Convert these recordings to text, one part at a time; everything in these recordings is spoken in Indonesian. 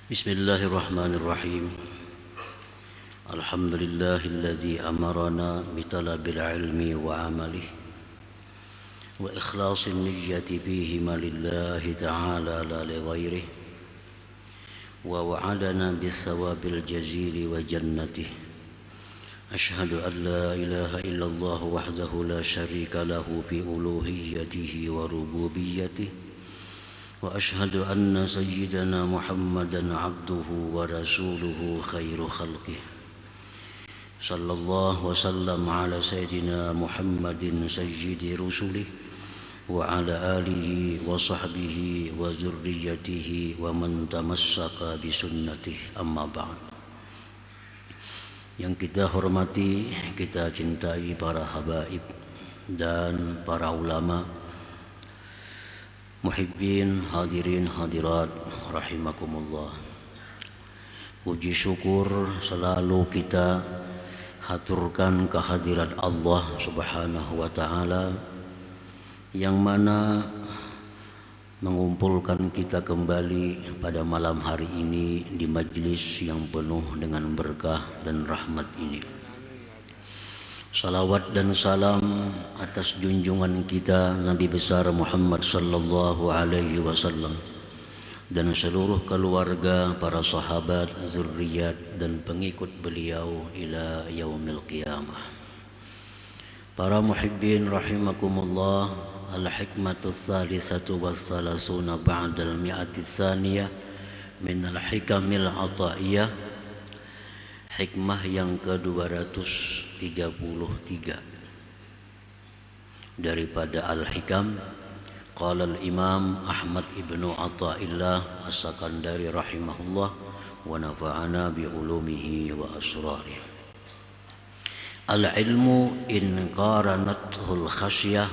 Bismillahirrahmanirrahim. Alhamdulillahilladzi amarana bitalabil ilmi wa amalihi wa ikhlasin niyyati fihi ma lillahi ta'ala la li ghairihi wa wa'adana bis-sawabil jazili wa jannatihi. Ashhadu an la ilaha illallah wahdahu la syarika lahu fi uluhiyyatihi wa rububiyyatihi. وأشهد أن سيدنا محمدًا عبده ورسوله خير خلقه صلى الله وسلم على سيدنا محمد سيد رسله وعلى آله وصحبه وذريته ومن تمسك بسنته أما بعد. Yang kita hormati, kita cintai para habaib dan para ulama, muhibbin, hadirin, hadirat, rahimakumullah. Puji syukur selalu kita haturkan kehadirat Allah subhanahu wa ta'ala, yang mana mengumpulkan kita kembali pada malam hari ini di majlis yang penuh dengan berkah dan rahmat ini. Salawat dan salam atas junjungan kita Nabi besar Muhammad sallallahu alaihi wasallam dan seluruh keluarga, para sahabat, zurriyat dan pengikut beliau ila yaumil qiyamah. Para muhibbin rahimakumullah, al-hikmatu tsalitsatu wassalasuna ba'dal mi'ati tsaniyah min al-hikamil ataiyah. Hikmah yang ke-233 daripada Al-Hikam. Qala al-Imam Ahmad ibnu Athaillah As-Sakandari rahimahullah wa nafa'ana bi ulumihi wa asrarih. Al-ilmu in qaranathul khasyah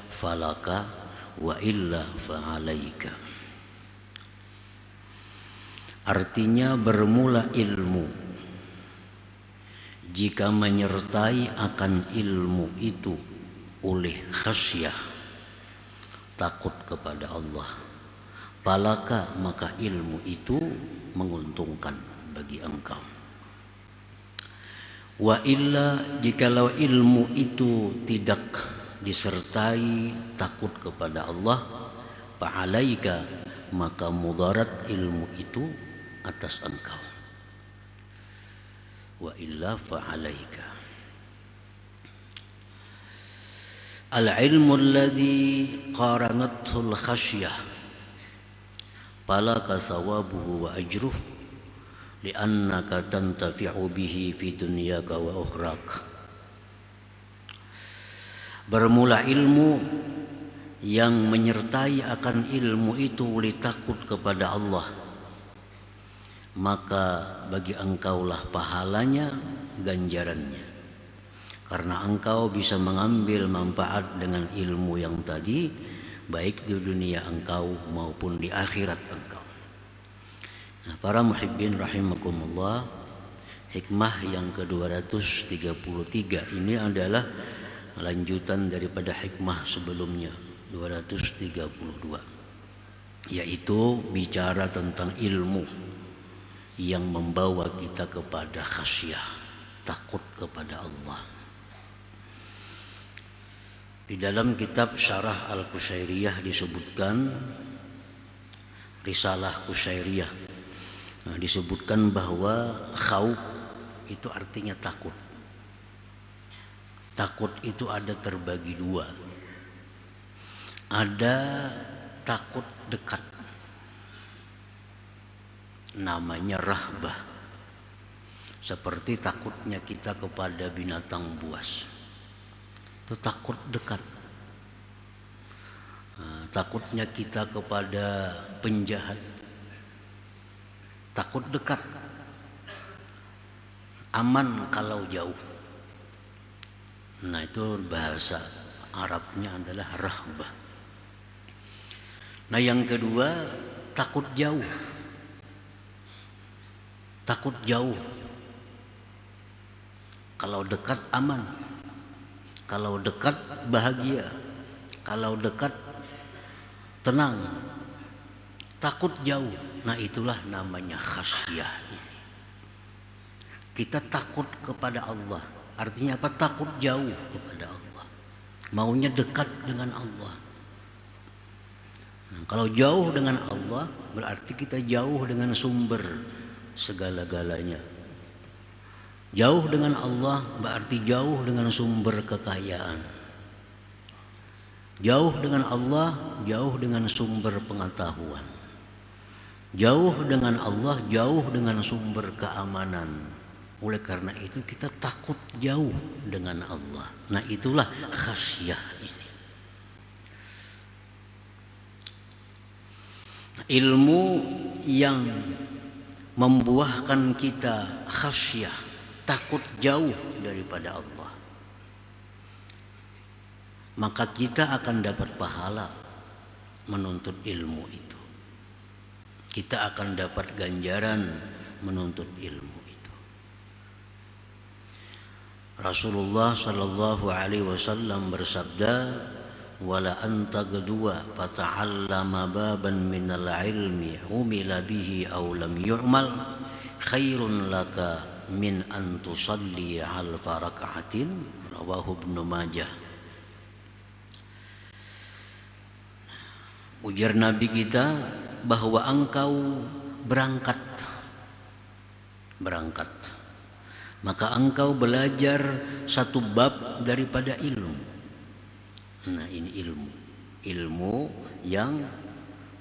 falaka wa illa fa'alaika. Artinya bermula ilmu jika menyertai akan ilmu itu oleh khasyah, takut kepada Allah, falaka maka ilmu itu menguntungkan bagi engkau. Wa illa jikalau ilmu itu tidak disertai takut kepada Allah, fa'alaika maka mudarat ilmu itu atas engkau. Wa illa fa'alaika. Al-ilmu alladhi qaranathul khasyah falaka thawabuhu wa ajruh li'annaka tantafi'u bihi fi dunyaka wa ukhrak. Bermula ilmu yang menyertai akan ilmu itu oleh takut kepada Allah, maka bagi engkaulah pahalanya, ganjarannya, karena engkau bisa mengambil manfaat dengan ilmu yang tadi, baik di dunia engkau maupun di akhirat engkau. Nah, para muhibbin rahimakumullah, hikmah yang ke-233 ini adalah lanjutan daripada hikmah sebelumnya 232, yaitu bicara tentang ilmu yang membawa kita kepada khasyah, takut kepada Allah. Di dalam kitab Syarah Al-Qushairiyah disebutkan, Risalah Qushairiyah, disebutkan bahwa khauf itu artinya takut. Takut itu ada terbagi dua. Ada takut dekat, namanya rahbah, seperti takutnya kita kepada binatang buas, itu takut dekat. Takutnya kita kepada penjahat, takut dekat. Aman kalau jauh. Nah, itu bahasa Arabnya adalah rahbah. Nah, yang kedua takut jauh. Takut jauh. Kalau dekat aman, kalau dekat bahagia, kalau dekat tenang, takut jauh. Nah itulah namanya khasyah. Kita takut kepada Allah. Artinya apa? Takut jauh kepada Allah. Maunya dekat dengan Allah. Nah, kalau jauh dengan Allah berarti kita jauh dengan sumber segala-galanya. Jauh dengan Allah berarti jauh dengan sumber kekayaan. Jauh dengan Allah, jauh dengan sumber pengetahuan. Jauh dengan Allah, jauh dengan sumber keamanan. Oleh karena itu kita takut jauh dengan Allah. Nah itulah khasyah ini. Ilmu yang membuahkan kita khasyah, takut jauh daripada Allah, maka kita akan dapat pahala menuntut ilmu itu. Kita akan dapat ganjaran menuntut ilmu itu. Rasulullah sallallahu alaihi wasallam bersabda, "Wala anta gadwa fata'allama baban minal ilmi umila bihi aw lam yu'mal khairun laka min an tusalli alfa raka'atin." Rawahu Ibnu Majah. Ujar Nabi kita bahwa engkau berangkat, maka engkau belajar satu bab daripada ilmu. Nah ini ilmu yang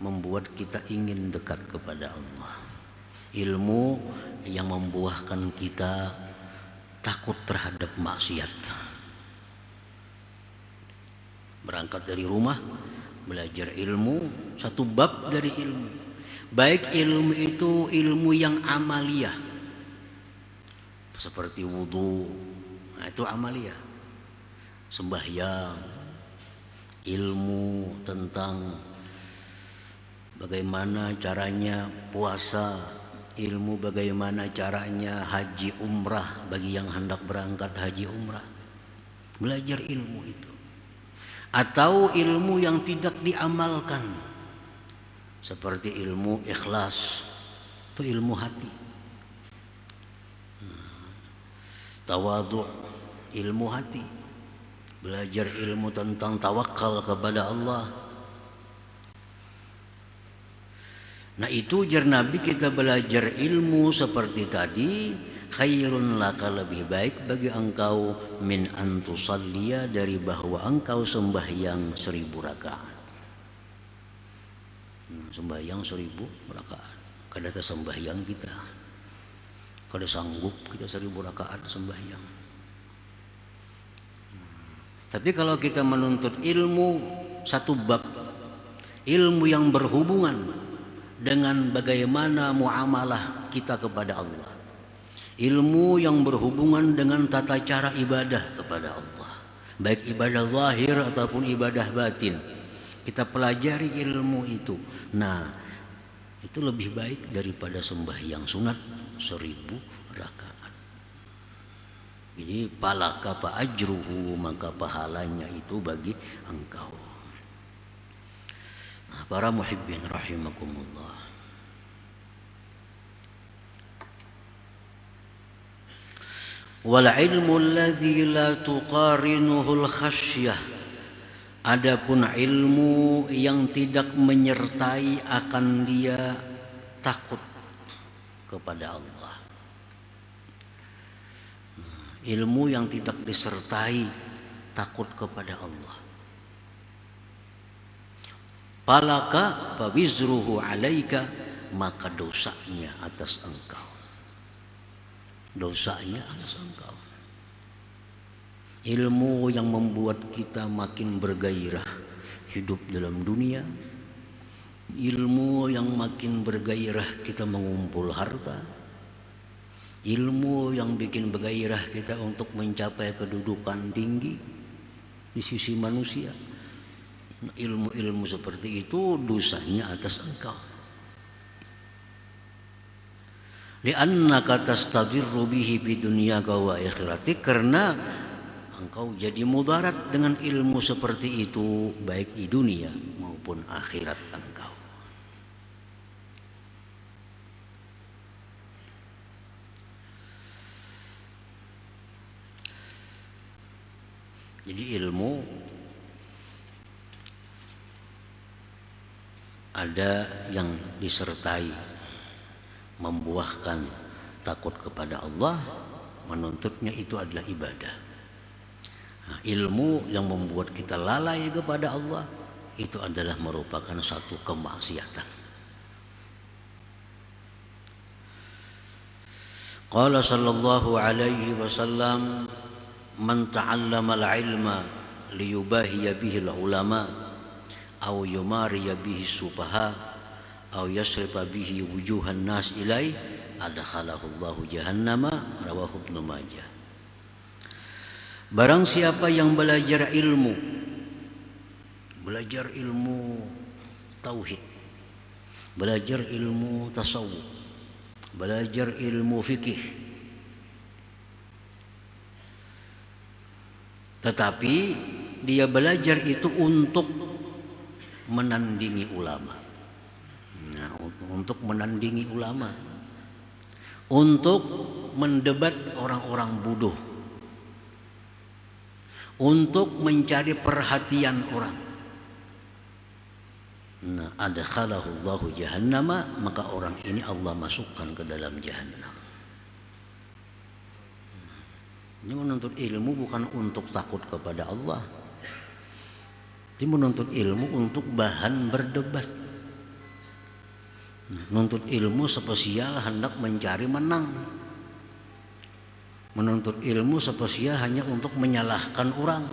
membuat kita ingin dekat kepada Allah, ilmu yang membuahkan kita takut terhadap maksiat. Berangkat dari rumah, belajar ilmu, satu bab dari ilmu. Baik ilmu itu ilmu yang amaliyah, seperti wudu, nah itu amaliyah. Sembahyang, ilmu tentang bagaimana caranya puasa, ilmu bagaimana caranya haji umrah bagi yang hendak berangkat haji umrah. Belajar ilmu itu. Atau ilmu yang tidak diamalkan, seperti ilmu ikhlas, itu ilmu hati. Tawadhu, ilmu hati. Belajar ilmu tentang tawakal kepada Allah. Nah itu ujar Nabi, kita belajar ilmu seperti tadi, khairun laka, lebih baik bagi engkau, min antusalliya, dari bahwa engkau sembahyang 1000 rakaat. Sembahyang 1000 rakaat. Kada sembahyang kita, kada sanggup kita 1000 rakaat sembahyang. Tapi kalau kita menuntut ilmu satu bab, ilmu yang berhubungan dengan bagaimana muamalah kita kepada Allah, ilmu yang berhubungan dengan tata cara ibadah kepada Allah, baik ibadah zahir ataupun ibadah batin, kita pelajari ilmu itu. Nah itu lebih baik daripada sembahyang sunat 1000 rakaat. Jadi palaka fa ajruhu, maka pahalanya itu bagi engkau. Nah, para muhibbin rahimakumullah, wal ilmu alladhi la tuqarinuhul khasyah, adapun ilmu yang tidak menyertai akan dia takut kepada Allah. Ilmu yang tidak disertai takut kepada Allah. Palaka fa wizruhu alaika, maka dosanya atas engkau. Dosanya atas engkau. Ilmu yang membuat kita makin bergairah hidup dalam dunia, ilmu yang makin bergairah kita mengumpul harta, ilmu yang bikin bergairah kita untuk mencapai kedudukan tinggi di sisi manusia. Ilmu-ilmu seperti itu dosanya atas engkau. Li'annaka tastadirru bihi fi dunyaka wa akhiratik, karena engkau jadi mudarat dengan ilmu seperti itu baik di dunia maupun akhirat engkau. Jadi ilmu ada yang disertai membuahkan takut kepada Allah, menuntutnya itu adalah ibadah. Nah, ilmu yang membuat kita lalai kepada Allah itu adalah merupakan satu kemaksiatan. Qala sallallahu alaihi wasallam, man ta'allama al-ilma liyubahiya bihi al-ulama aw yumariya bihi sufaha aw yasrifa bihi wujuhan nas ilai adkhalahu Allahu jahannama, rawahu Ibnu Majah. Barang siapa yang belajar ilmu tauhid, belajar ilmu tasawuf, belajar ilmu fikih, tetapi dia belajar itu untuk menandingi ulama. Nah, untuk menandingi ulama, untuk mendebat orang-orang bodoh, untuk mencari perhatian orang. Nah, adkhalahu Allahu jahannama, maka orang ini Allah masukkan ke dalam jahannam. Ini menuntut ilmu bukan untuk takut kepada Allah. Dia menuntut ilmu untuk bahan berdebat. Menuntut ilmu spesial hendak mencari menang. Menuntut ilmu spesial hanya untuk menyalahkan orang.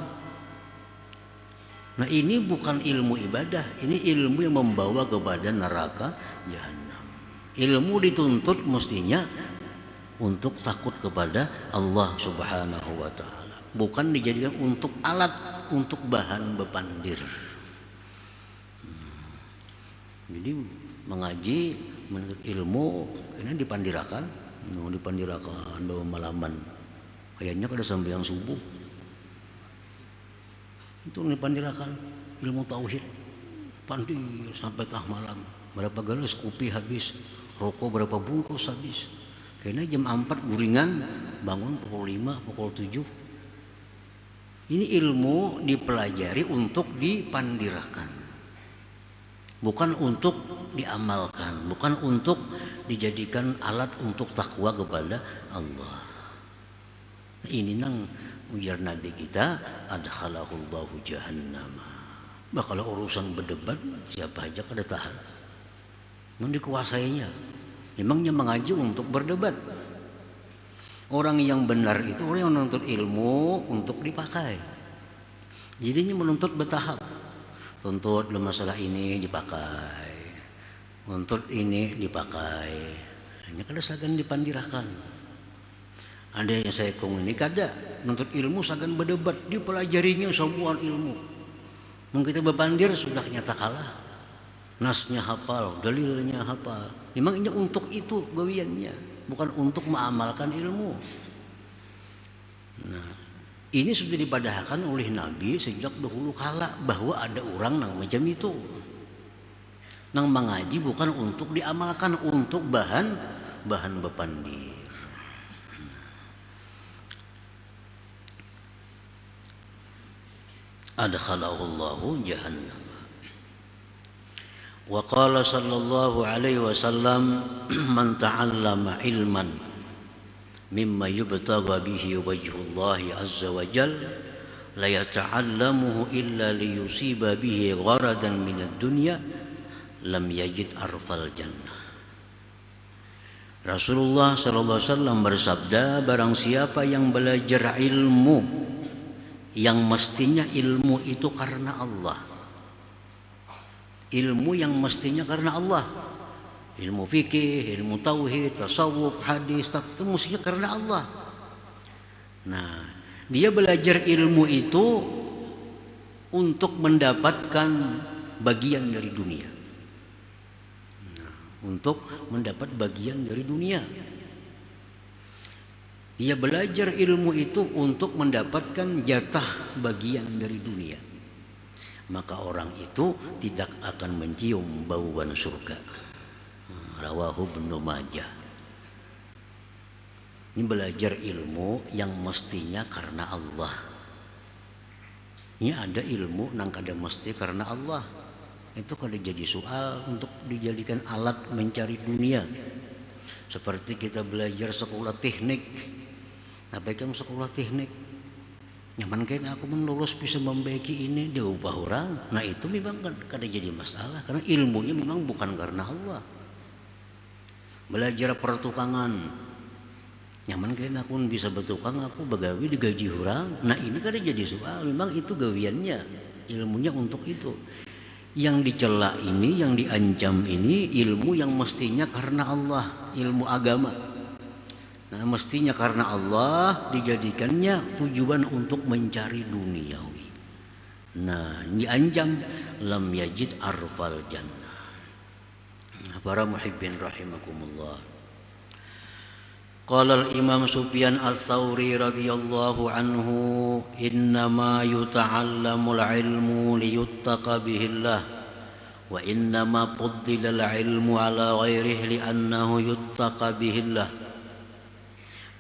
Nah, ini bukan ilmu ibadah, ini ilmu yang membawa kepada neraka jahanam. Ilmu dituntut mestinya untuk takut kepada Allah Subhanahu wa ta'ala, bukan dijadikan untuk alat, untuk bahan bepandir. Jadi mengaji, menuntut ilmu ini dipandirakan bawa malaman. Kayaknya kada sembahyang subuh. Itu dipandirakan ilmu tauhid, pandir sampai tah malam. Berapa gelas kopi habis, rokok berapa bungkus habis. Kayaknya jam 4 guringan, bangun pukul 5, pukul 7. Ini ilmu dipelajari untuk dipandirakan, bukan untuk diamalkan, bukan untuk dijadikan alat untuk takwa kepada Allah. Ini nang ujar Nabi kita, adkhalahu Allahu jahannam. Bah, kalau urusan berdebat siapa aja kada tahan, memang dikuasainya. Memangnya mengaji untuk berdebat. Orang yang benar itu orang yang menuntut ilmu untuk dipakai. Jadinya menuntut bertahap. Tuntut dalam masalah ini dipakai, tuntut ini dipakai. Hanya kada sagan dipandirakan. Ada yang saya kong ini kada menuntut ilmu sagan berdebat, dipelajarinya sebuah ilmu. Mungkin kita berpandir sudah nyata kalah. Nasnya hafal, dalilnya hafal. Memang ini untuk itu gawiannya, bukan untuk mengamalkan ilmu. Nah, ini sudah dipadahkan oleh Nabi sejak dahulu kala bahwa ada orang nang macam itu. Nang mengaji bukan untuk diamalkan, untuk bahan bepandir. Adkhalahu Allahu jahannam. Wa qala sallallahu alaihi wasallam, man ta'allama ilman mimma yubtagha bihi wajhullahi azza wa jal la yata'allamuhu illa liyusiba bihi gharadan minad dunya lam yajid arfal jannah. Rasulullah sallallahu alaihi wasallam bersabda, barang siapa yang belajar ilmu yang mestinya ilmu itu karena Allah, ilmu yang mestinya karena Allah, ilmu fikih, ilmu tauhid, tasawuf, hadis, itu mestinya karena Allah. Nah, dia belajar ilmu itu untuk mendapatkan bagian dari dunia. Nah, untuk mendapat bagian dari dunia. Dia belajar ilmu itu untuk mendapatkan jatah bagian dari dunia. Maka orang itu tidak akan mencium bauan surga. Rawahu Ibnu Majah. Ini belajar ilmu yang mestinya karena Allah. Ini ada ilmu nang kada mesti karena Allah. Itu kada jadi soal untuk dijadikan alat mencari dunia. Seperti kita belajar sekolah teknik. Tapi kan sekolah teknik nyaman kan aku lulus bisa membaiki ini diubah orang. Nah itu memang kada jadi masalah karena ilmunya memang bukan karena Allah. Belajar pertukangan nyaman kan aku bisa bertukang, aku begawi digaji orang. Nah ini kada jadi soal, memang itu gawiannya, ilmunya untuk itu. Yang dicela ini, yang diancam ini ilmu yang mestinya karena Allah, ilmu agama. Nah mestinya karena Allah dijadikannya tujuan untuk mencari duniawi. Nah diancam lam yajid arfal jannah. Nah, para muhibbin rahimakumullah. Qala al-Imam Sufyan Ats-Tsauri radhiyallahu anhu innama yuta'allamul ilmu liyuttaqa bihillah wa innama fuddila al-ilmu ala ghairihi li'annahu yuttaqa bihillah.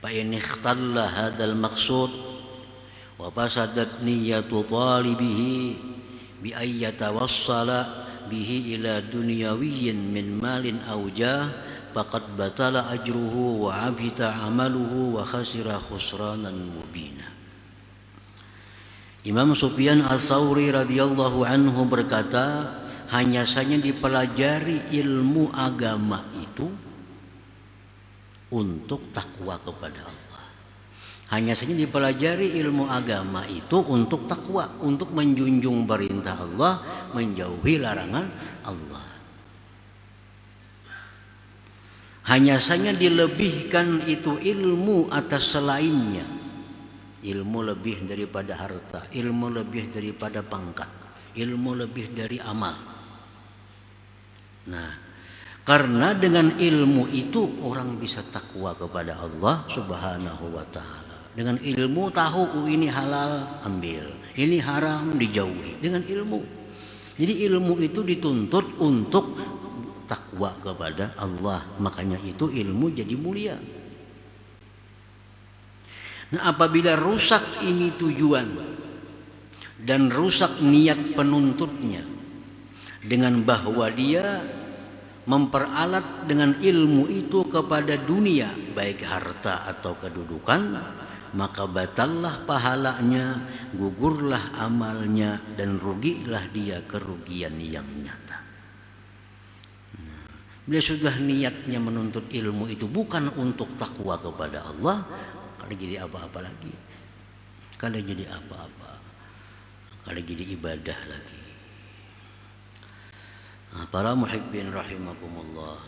فإن اختل هذا المقصود وفسدت نية طالبه بأن يتوصل به إلى دنيوي من مال أو جاه فقد بطل أجره وعبث عمله وخسر خسرانا مبينا. Imam Sufyan Ats-Tsauri radhiyallahu anhu berkata, hanya saja dipelajari ilmu agama itu untuk takwa kepada Allah. Hanya saja dipelajari ilmu agama itu untuk takwa, untuk menjunjung perintah Allah, menjauhi larangan Allah. Hanya saja dilebihkan itu ilmu atas selainnya. Ilmu lebih daripada harta, ilmu lebih daripada pangkat, ilmu lebih dari amal. Nah, karena dengan ilmu itu orang bisa takwa kepada Allah Subhanahu wa ta'ala. Dengan ilmu tahu ini halal ambil, ini haram dijauhi dengan ilmu. Jadi ilmu itu dituntut untuk takwa kepada Allah. Makanya itu ilmu jadi mulia. Nah apabila rusak ini tujuan dan rusak niat penuntutnya dengan bahwa dia memperalat dengan ilmu itu kepada dunia, baik harta atau kedudukan, maka batallah pahalanya, gugurlah amalnya, dan rugilah dia kerugian yang nyata. Bila sudah niatnya menuntut ilmu itu bukan untuk takwa kepada Allah, kada jadi apa-apa lagi, kada jadi apa-apa, kada jadi ibadah lagi. Nah, para muhibbin rahimakumullah.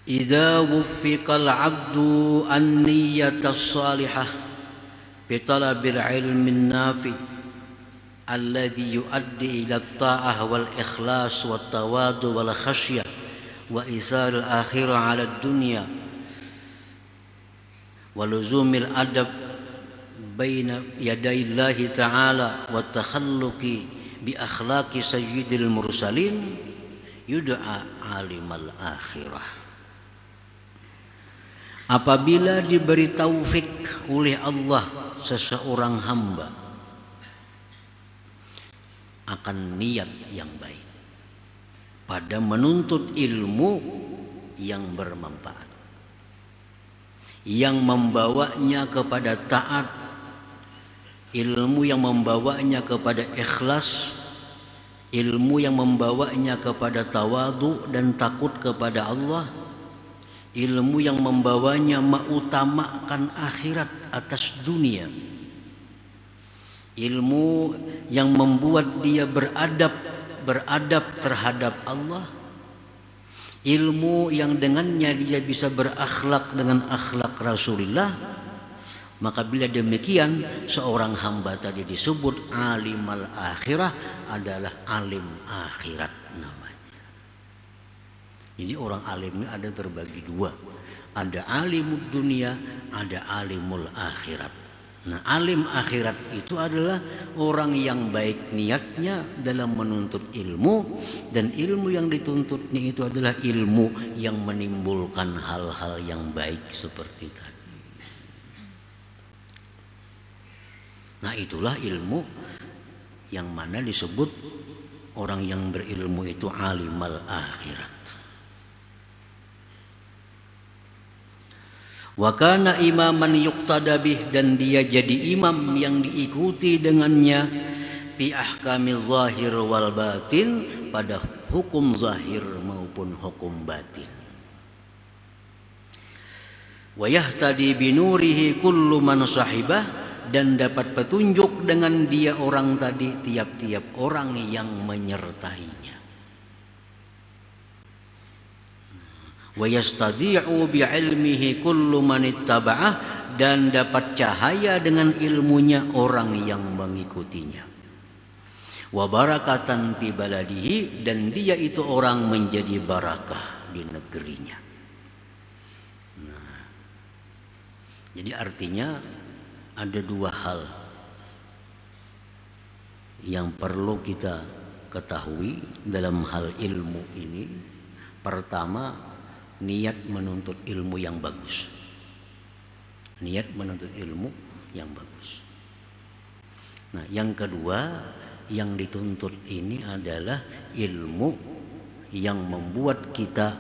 Idza wuffiqa al-'abdu an-niyyata as-salihah bi talabil 'ilmi an-nafi alladhi yuaddi ila at-ta'ah wal ikhlas wat tawadu wal khasyah wa isar al-akhirah 'ala ad-dunya wa luzumil adab baina yadayillahi ta'ala wa takhalluqi bi akhlaqi sayyidil mursalin yud'a alimal akhirah. Apabila diberi taufik oleh Allah seseorang hamba akan niat yang baik pada menuntut ilmu yang bermanfaat, yang membawanya kepada taat, ilmu yang membawanya kepada ikhlas, ilmu yang membawanya kepada tawadu dan takut kepada Allah, ilmu yang membawanya mengutamakan akhirat atas dunia, ilmu yang membuat dia beradab terhadap Allah, ilmu yang dengannya dia bisa berakhlak dengan akhlak Rasulullah. Maka bila demikian seorang hamba tadi disebut alimal akhirah, adalah alim akhirat namanya. Jadi orang alim ini ada terbagi dua, ada alimud dunia, ada alimul akhirat. Nah, alim akhirat itu adalah orang yang baik niatnya dalam menuntut ilmu, dan ilmu yang dituntutnya itu adalah ilmu yang menimbulkan hal-hal yang baik seperti tadi. Nah, itulah ilmu yang mana disebut orang yang berilmu itu alimal akhirat. Wa kana imaman yuqtada bih, dan dia jadi imam yang diikuti dengannya bi ahkamil zahir wal batin, pada hukum zahir maupun hukum batin. Wa yahtadi bi nurihi kullu man sahibah, dan dapat petunjuk dengan dia orang tadi tiap-tiap orang yang menyertainya. Wa yastadi'u bi'ilmihi kullu man ittaba'ah, dan dapat cahaya dengan ilmunya orang yang mengikutinya. Wa barakatan fi baladihi, dan dia itu orang menjadi barakah di negerinya. Nah, jadi artinya ada dua hal yang perlu kita ketahui dalam hal ilmu ini. Pertama, niat menuntut ilmu yang bagus. Niat menuntut ilmu yang bagus. Nah, yang kedua yang dituntut ini adalah ilmu yang membuat kita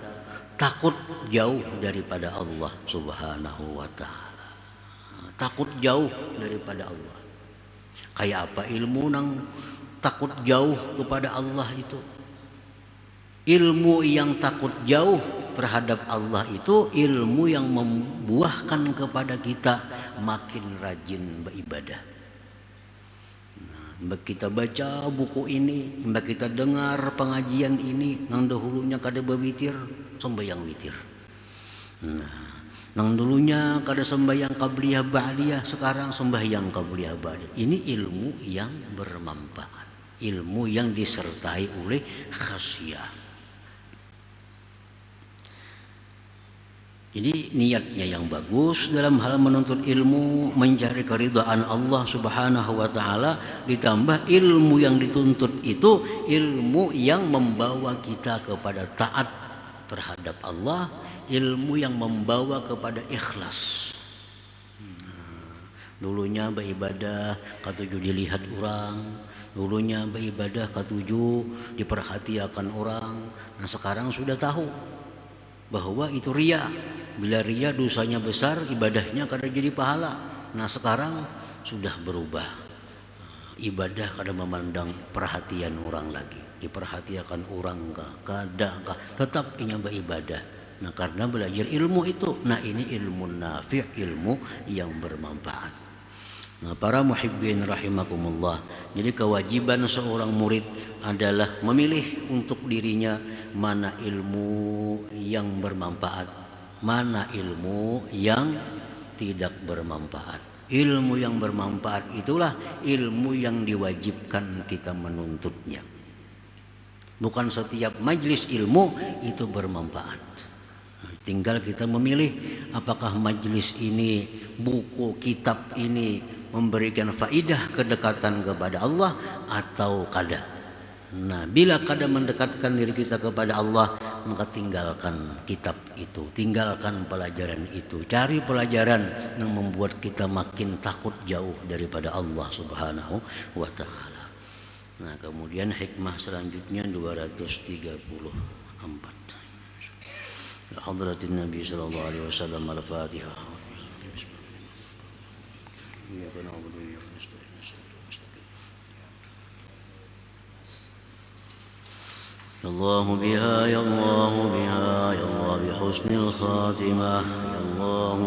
takut jauh daripada Allah Subhanahu wa ta'ala. Takut jauh daripada Allah. Kayak apa ilmu nang takut jauh kepada Allah itu? Ilmu yang takut jauh terhadap Allah itu ilmu yang membuahkan kepada kita makin rajin beribadah. Nah, kita baca buku ini, kita dengar pengajian ini, nang dahulunya kada bewitir, sembahyang witir. Nah, nang dulunya kada sembahyang qabliyah ba'diyah, sekarang sembahyang qabliyah ba'diyah. Ini ilmu yang bermanfaat, ilmu yang disertai oleh khasyah. Jadi niatnya yang bagus dalam hal menuntut ilmu, mencari keridhaan Allah Subhanahu wa ta'ala, ditambah ilmu yang dituntut itu ilmu yang membawa kita kepada taat terhadap Allah, ilmu yang membawa kepada ikhlas. Dulunya beribadah katuju dilihat orang, dulunya beribadah katuju diperhatikan orang. Nah, sekarang sudah tahu bahwa itu riya. Bila riya dosanya besar, ibadahnya kada jadi pahala. Nah, sekarang sudah berubah. Ibadah kada memandang perhatian orang lagi, diperhatikan orang kada tetap ingin beribadah. Nah, karena belajar ilmu itu. Nah, ini ilmu nafi', ilmu yang bermanfaat. Nah, para muhibbin rahimakumullah, jadi kewajiban seorang murid adalah memilih untuk dirinya mana ilmu yang bermanfaat, mana ilmu yang tidak bermanfaat. Ilmu yang bermanfaat itulah ilmu yang diwajibkan kita menuntutnya. Bukan setiap majlis ilmu itu bermanfaat. Tinggal kita memilih apakah majlis ini, buku kitab ini memberikan faidah kedekatan kepada Allah atau kada. Nah, bila kada mendekatkan diri kita kepada Allah, maka tinggalkan kitab itu, tinggalkan pelajaran itu, cari pelajaran yang membuat kita makin takut jauh daripada Allah Subhanahu wa ta'ala. Nah, kemudian hikmah selanjutnya 234. Hadratin Nabi sallallahu alaihi wasallam, al-Fatihah. يا الله بها يا الله بها يا الله بحسن الخاتمة يا الله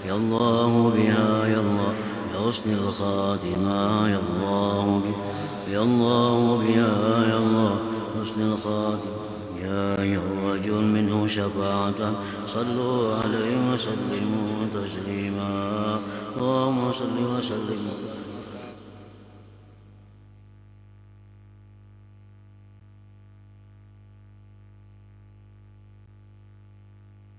يا الله بها يا الله بحسن الخاتمة يا الله يا الله بها يا الله بحسن الخاتمة يا أيها الرجل منه شفاعة صلوا عليه وسلموا تسليما اللهم صل وسلم